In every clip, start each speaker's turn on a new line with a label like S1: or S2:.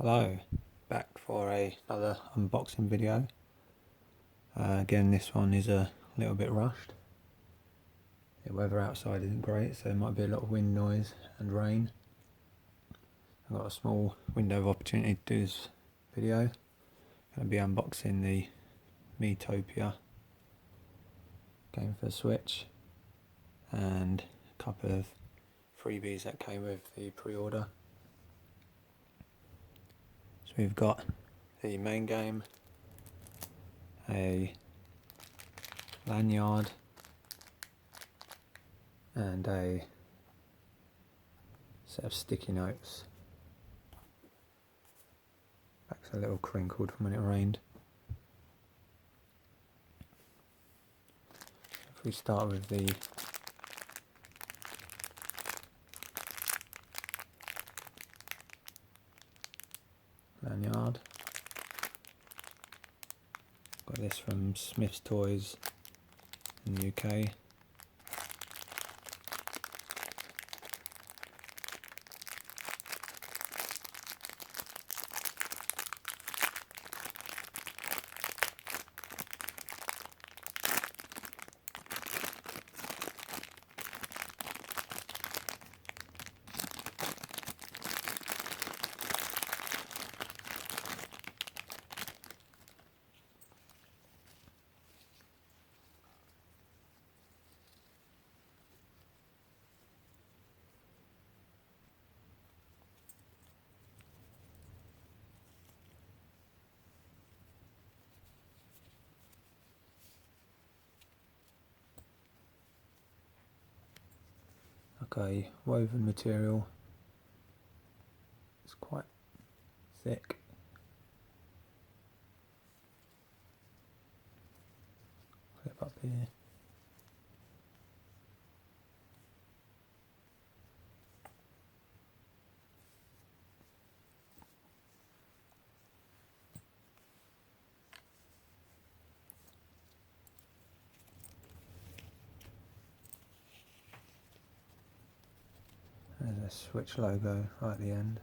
S1: Hello, back for another unboxing video. Again, this one is a little bit rushed. The weather outside isn't great, so there might be a lot of wind noise and rain. I've got a small window of opportunity to do this video. I'm going to be unboxing the Miitopia game for the Switch and a couple of freebies that came with the pre-order. So we've got the main game, a lanyard, and a set of sticky notes. Back's a little crinkled from when it rained. If we start with the lanyard, got this from Smith's Toys in the UK. Okay, woven material. It's quite thick. Clip up here. There's a Switch logo right at the end.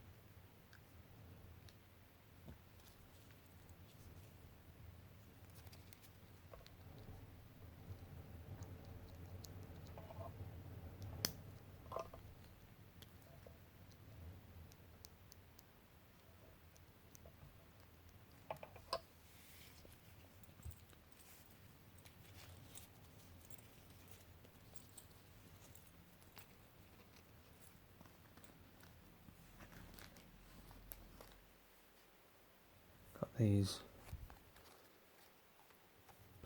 S1: Got these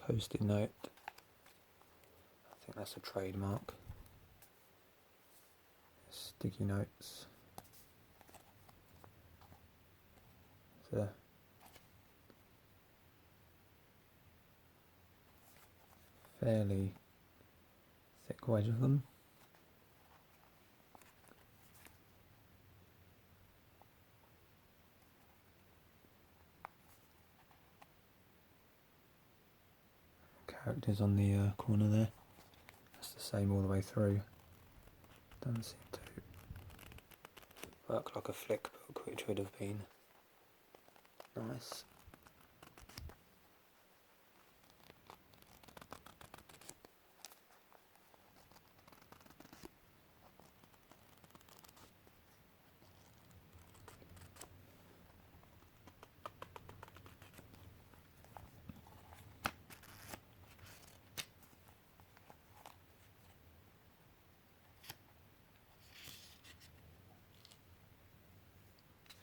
S1: post-it note. I think that's a trademark. Sticky notes. It's a fairly thick wedge of them. Characters on the corner there. That's the same all the way through. Doesn't seem to work like a flick book, which would have been nice.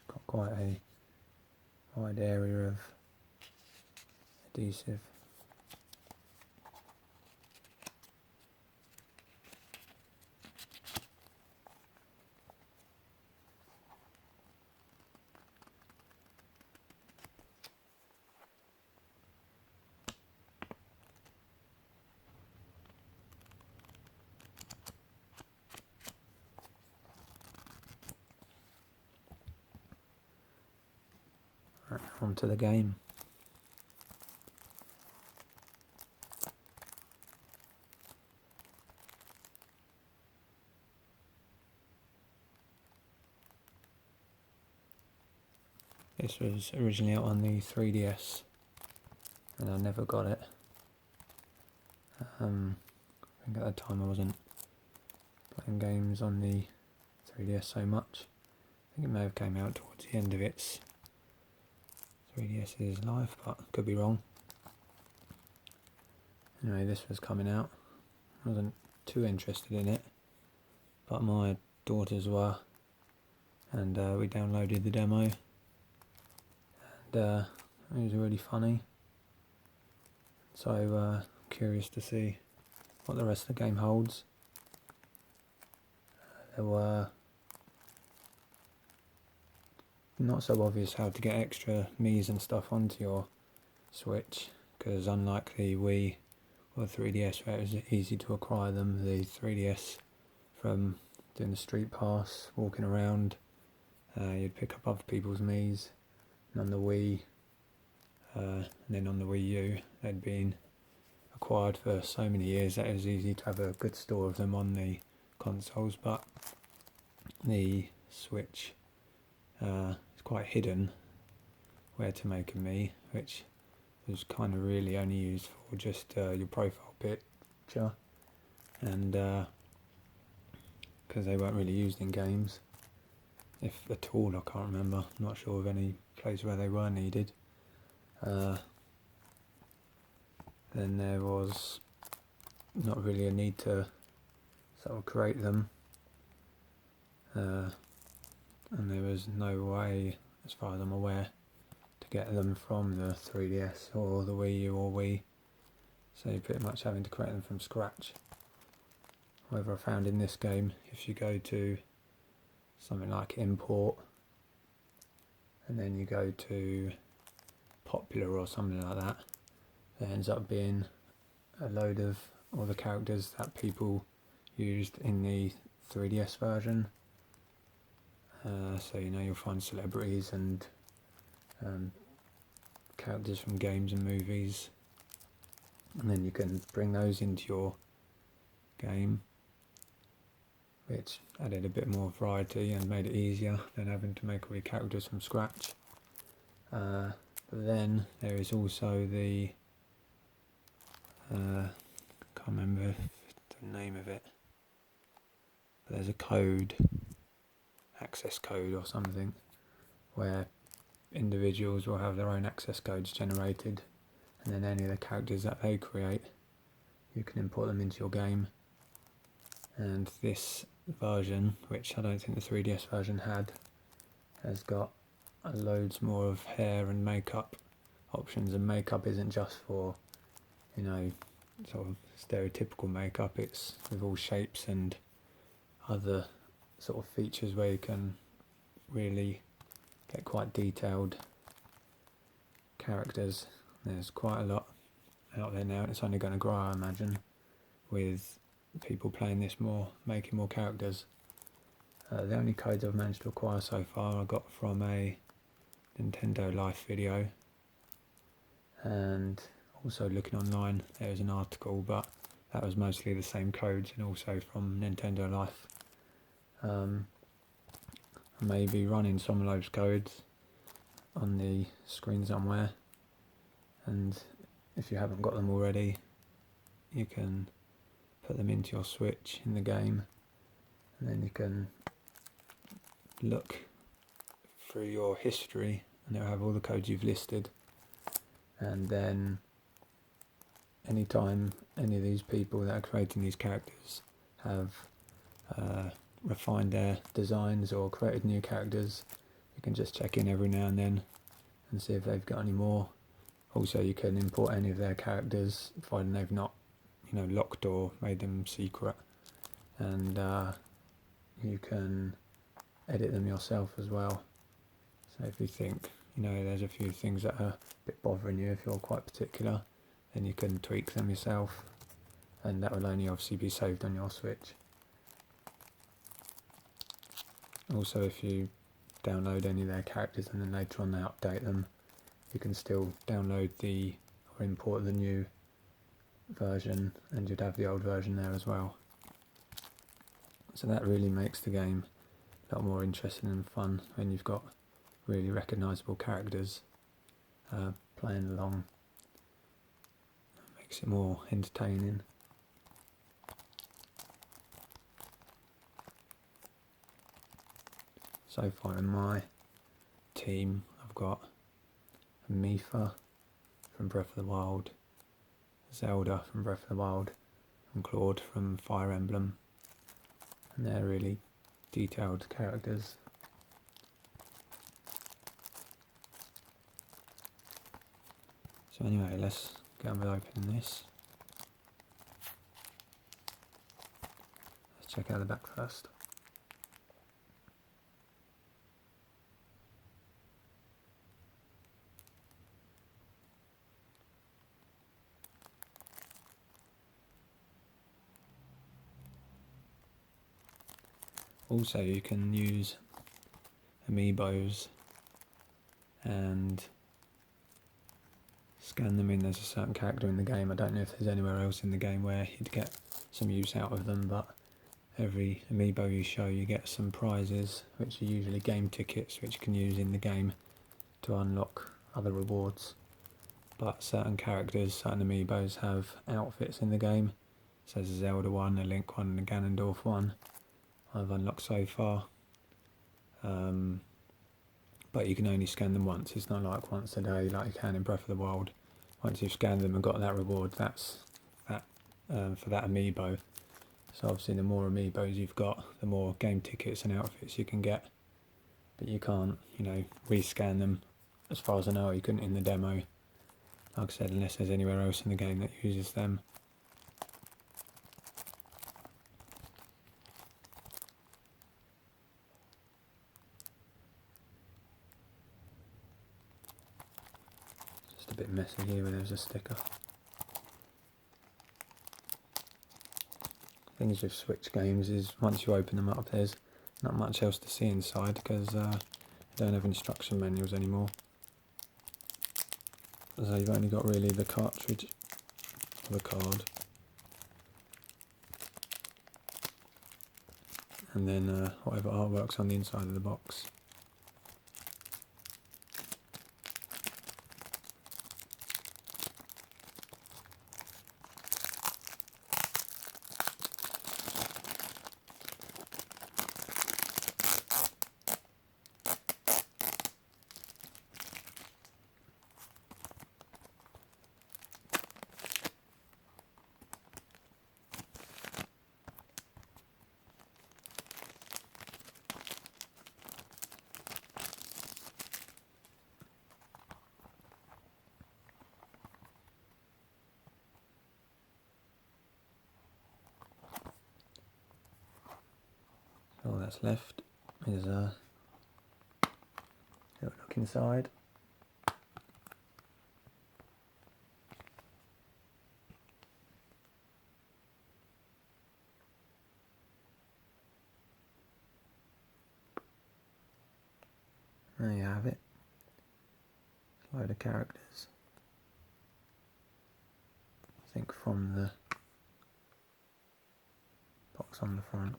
S1: Got quite a wide area of adhesive. Right, onto the game. This was originally out on the 3DS and I never got it. I think at the time I wasn't playing games on the 3DS so much. I think it may have came out towards the end of its 3DS's life, but could be wrong. Anyway, this was coming out. I wasn't too interested in it, but my daughters were, and we downloaded the demo, and it was really funny. So curious to see what the rest of the game holds. There were not so obvious how to get extra Miis and stuff onto your Switch, because unlike the Wii or the 3DS where it was easy to acquire them, the 3DS, from doing the street pass, walking around, you'd pick up other people's Miis, and on the Wii and then on the Wii U they'd been acquired for so many years that it was easy to have a good store of them on the consoles, but the Switch is quite hidden where to make a Mii, which was kind of really only used for just your profile picture, and because they weren't really used in games, if at all. I can't remember, I'm not sure of any place where they were needed. Then there was not really a need to sort of create them, and there was no way, as far as I'm aware, to get them from the 3DS or the Wii U or Wii, so you're pretty much having to create them from scratch. However, I found in this game, if you go to something like import and then you go to popular or something like that, there ends up being a load of all the characters that people used in the 3DS version. So you'll find celebrities and characters from games and movies, and then you can bring those into your game, which added a bit more variety and made it easier than having to make all your characters from scratch. But then there is also the can't remember the name of it, but there's a code, access code or something, where individuals will have their own access codes generated, and then any of the characters that they create, you can import them into your game. And this version, which I don't think the 3DS version had, has got loads more of hair and makeup options, and makeup isn't just for sort of stereotypical makeup, it's with all shapes and other sort of features where you can really get quite detailed characters. There's quite a lot out there now. It's only going to grow, I imagine, with people playing this more, making more characters. The only codes I've managed to acquire so far I got from a Nintendo Life video, and also looking online there's an article, but that was mostly the same codes and also from Nintendo Life. I may be running some of those codes on the screen somewhere, and if you haven't got them already, you can put them into your Switch in the game, and then you can look through your history and it'll have all the codes you've listed, and then anytime any of these people that are creating these characters have refined their designs or created new characters, you can just check in every now and then and see if they've got any more. Also, you can import any of their characters, providing they've not locked or made them secret, and you can edit them yourself as well. So if you think there's a few things that are a bit bothering you, if you're quite particular, then you can tweak them yourself, and that will only obviously be saved on your Switch. Also, if you download any of their characters and then later on they update them, you can still download or import the new version, and you'd have the old version there as well. So that really makes the game a lot more interesting and fun when you've got really recognisable characters playing along. Makes it more entertaining. So far in my team I've got Miitopia from Breath of the Wild, Zelda from Breath of the Wild, and Claude from Fire Emblem, and they're really detailed characters. So anyway, let's get on with opening this. Let's check out the back first. Also, you can use Amiibos and scan them in. There's a certain character in the game. I don't know if there's anywhere else in the game where you'd get some use out of them, but every Amiibo you show, you get some prizes, which are usually game tickets, which you can use in the game to unlock other rewards. But certain characters, certain Amiibos have outfits in the game. So there's a Zelda one, a Link one, and a Ganondorf one I've unlocked so far. But you can only scan them once. It's not like once a day like you can in Breath of the Wild. Once you've scanned them and got that reward, that's that for that Amiibo. So obviously the more Amiibos you've got, the more game tickets and outfits you can get. But you can't, rescan them. As far as I know, you couldn't in the demo. Like I said, unless there's anywhere else in the game that uses them. Just a bit messy here where there's a sticker. Things with Switch games is once you open them up, there's not much else to see inside because they don't have instruction manuals anymore. So you've only got really the cartridge, the card, and then whatever artwork's on the inside of the box. All that's left is a little look inside. There you have it. A load of characters. I think from the box on the front.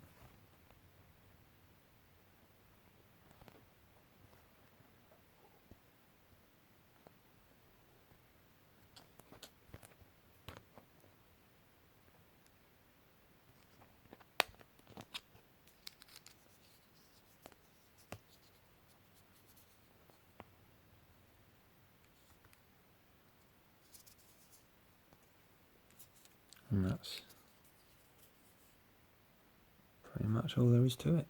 S1: And that's pretty much all there is to it.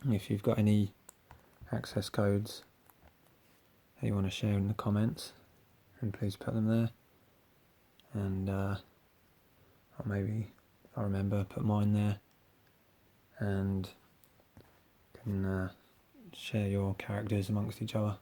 S1: If you've got any access codes that you want to share in the comments, then please put them there. And I'll maybe, if I remember, put mine there. And can share your characters amongst each other.